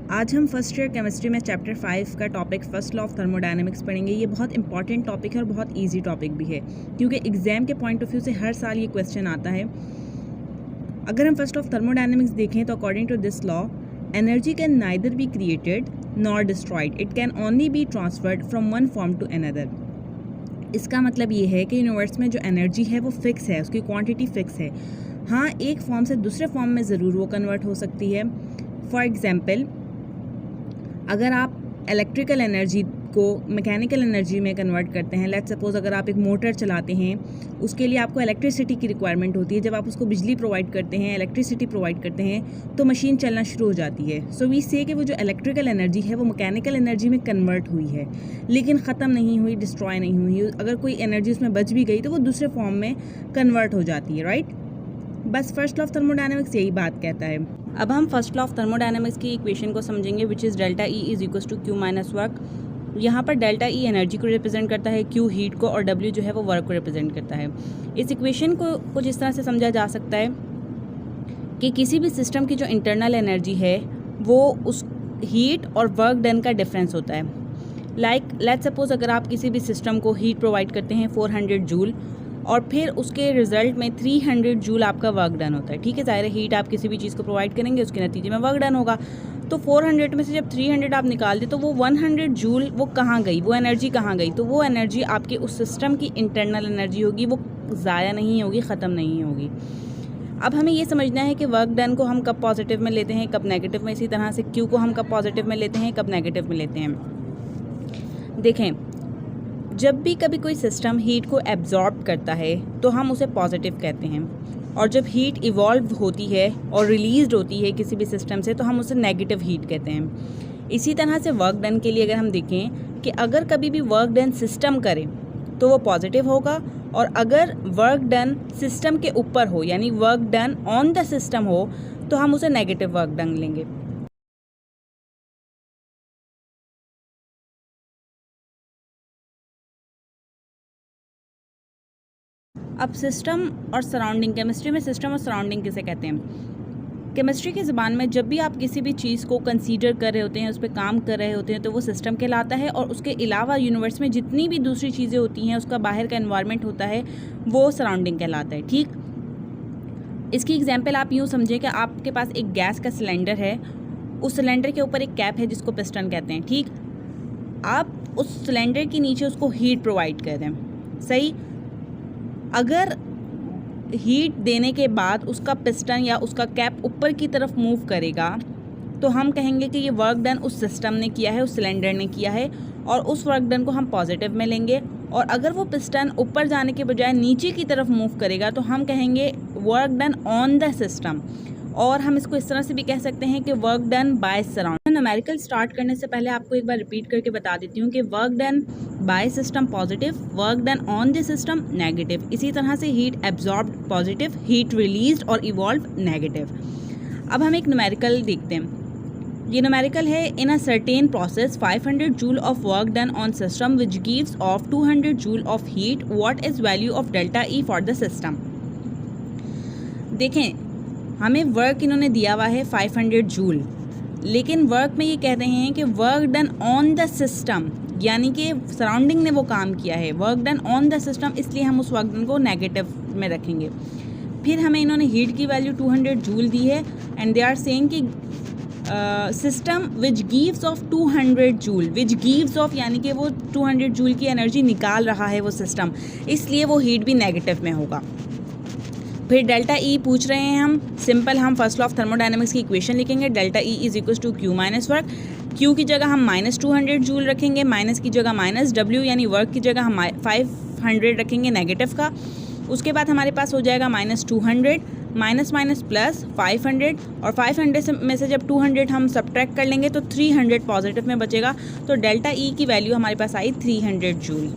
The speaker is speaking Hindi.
आज हम फर्स्ट ईयर केमिस्ट्री में चैप्टर 5 का topic first law of thermodynamics पढ़ेंगे। ये बहुत इंपॉर्टेंट टॉपिक है और बहुत इजी टॉपिक भी है, क्योंकि एग्जाम के पॉइंट ऑफ व्यू से हर साल ये क्वेश्चन आता है। अगर हम फर्स्ट लॉ ऑफ थर्मोडायनेमिक्स देखें तो according to this law, energy can neither be created nor destroyed, it can only be transferred from one form to another. इसका मतलब ये है कि यूनिवर्स में जो एनर्जी है वो फिक्स है, उसकी क्वांटिटी फिक्स है। हाँ, एक फॉर्म से दूसरे फॉर्म में ज़रूर वो कन्वर्ट हो सकती है। फॉर एग्जाम्पल, अगर आप इलेक्ट्रिकल एनर्जी को मैकेनिकल एनर्जी में कन्वर्ट करते हैं, लेट्स सपोज अगर आप एक मोटर चलाते हैं, उसके लिए आपको इलेक्ट्रिसिटी की रिक्वायरमेंट होती है। जब आप उसको बिजली प्रोवाइड करते हैं, इलेक्ट्रिसिटी प्रोवाइड करते हैं, तो मशीन चलना शुरू हो जाती है। सो वी से कि वो जो इलेक्ट्रिकल एनर्जी है वो मैकेनिकल एनर्जी में कन्वर्ट हुई है, लेकिन ख़त्म नहीं हुई, डिस्ट्रॉय नहीं हुई। अगर कोई एनर्जी उसमें बच भी गई तो वो दूसरे फॉर्म में कन्वर्ट हो जाती है, राइट। बस फर्स्ट लॉ ऑफ थर्मोडायनेमिक्स यही बात कहता है। अब हम फर्स्ट लॉ ऑफ थर्मोडायनेमिक्स की इक्वेशन को समझेंगे, which is delta E is equals to Q minus work. यहाँ पर डेल्टा ई एनर्जी को रिप्रेजेंट करता है, क्यू हीट को, और डब्ल्यू जो है वो वर्क को रिप्रेजेंट करता है। इस इक्वेशन को कुछ इस तरह से समझा जा सकता है कि किसी भी सिस्टम की जो इंटरनल एनर्जी है वो उस हीट और वर्क डन का डिफरेंस होता है। लाइक लेट्स सपोज अगर आप किसी भी सिस्टम को हीट प्रोवाइड करते हैं 400 जूल, और फिर उसके रिजल्ट में 300 जूल आपका वर्क डन होता है। ठीक है, ज़ाहिर है हीट आप किसी भी चीज़ को प्रोवाइड करेंगे, उसके नतीजे में वर्क डन होगा। तो 400 में से जब 300 आप निकाल दें तो वो 100 जूल वो कहाँ गई, वो एनर्जी कहाँ गई? तो वो एनर्जी आपके उस सिस्टम की इंटरनल एनर्जी होगी, वो ज़ाया नहीं होगी, ख़त्म नहीं होगी। अब हमें ये समझना है कि वर्क डन को हम कब पॉजिटिव में लेते हैं, कब नेगेटिव में। इसी तरह से क्यू को हम कब पॉजिटिव में लेते हैं, कब नेगेटिव में लेते हैं। देखें, जब भी कभी कोई सिस्टम हीट को एब्जॉर्ब करता है तो हम उसे पॉजिटिव कहते हैं, और जब हीट इवॉल्व होती है और रिलीज़ होती है किसी भी सिस्टम से तो हम उसे नेगेटिव हीट कहते हैं। इसी तरह से वर्क डन के लिए अगर हम देखें कि अगर कभी भी वर्क डन सिस्टम करे तो वो पॉजिटिव होगा, और अगर वर्क डन सिस्टम के ऊपर हो, यानी work done on the system हो, तो हम उसे नेगेटिव वर्क डन लेंगे। अब सिस्टम और सराउंडिंग, केमिस्ट्री में सिस्टम और सराउंडिंग किसे कहते हैं? केमिस्ट्री की ज़बान में जब भी आप किसी भी चीज़ को कंसीडर कर रहे होते हैं, उस पर काम कर रहे होते हैं, तो वो सिस्टम कहलाता है। और उसके अलावा यूनिवर्स में जितनी भी दूसरी चीज़ें होती हैं, उसका बाहर का एनवायरनमेंट होता है, वो सराउंडिंग कहलाता है। ठीक, इसकी एग्जाम्पल आप यूँ समझें कि आपके पास एक गैस का सिलेंडर है, उस सिलेंडर के ऊपर एक कैप है जिसको पिस्टन कहते हैं। ठीक, आप उस सिलेंडर के नीचे उसको हीट प्रोवाइड कर दें, सही। अगर हीट देने के बाद उसका पिस्टन या उसका कैप ऊपर की तरफ मूव करेगा तो हम कहेंगे कि ये वर्क डन उस सिस्टम ने किया है, उस सिलेंडर ने किया है, और उस वर्क डन को हम पॉजिटिव में लेंगे। और अगर वो पिस्टन ऊपर जाने के बजाय नीचे की तरफ मूव करेगा तो हम कहेंगे work done on the system. और हम इसको इस तरह से भी कह सकते हैं कि work done bye surround. Numerical start करने से पहले आपको एक बार रिपीट करके बता देती हूँ कि work done by system positive, work done on the system negative. इसी तरह से heat absorbed positive, heat released और इवॉल्व नेगेटिव। अब हम एक न्यूमेरिकल देखते हैं। ये न्यूमेरिकल है, in a certain process 500 joule of work done on system which gives off 200 joule of heat, what is value of delta E for the system. देखें, हमें वर्क इन्होंने दिया हुआ है 500 जूल, लेकिन वर्क में ये कह रहे हैं कि work done on the system, यानी कि सराउंडिंग ने वो काम किया है। Work done on the system, इसलिए हम उस वर्क डन को नेगेटिव में रखेंगे। फिर हमें इन्होंने हीट की वैल्यू 200 जूल दी है, एंड दे आर सेइंग कि system which gives off 200 joule, which gives of यानी कि वो 200 जूल की एनर्जी निकाल रहा है वो सिस्टम, इसलिए वो हीट भी नेगेटिव में होगा। फिर डेल्टा ई पूछ रहे हैं हम, सिंपल हम फर्स्ट लॉ ऑफ थर्मोडायनेमिक्स की इक्वेशन लिखेंगे, delta E is equal to Q minus work. Q की जगह हम -200 जूल रखेंगे, माइनस की जगह माइनस डब्ल्यू, यानी वर्क की जगह हम 500 रखेंगे नेगेटिव का। उसके बाद हमारे पास हो जाएगा -200 माइनस माइनस प्लस 500, और 500 में से जब 200 हम सब्ट्रैक्ट कर लेंगे तो 300 पॉजिटिव में बचेगा। तो डेल्टा ई की वैल्यू हमारे पास आई 300 जूल।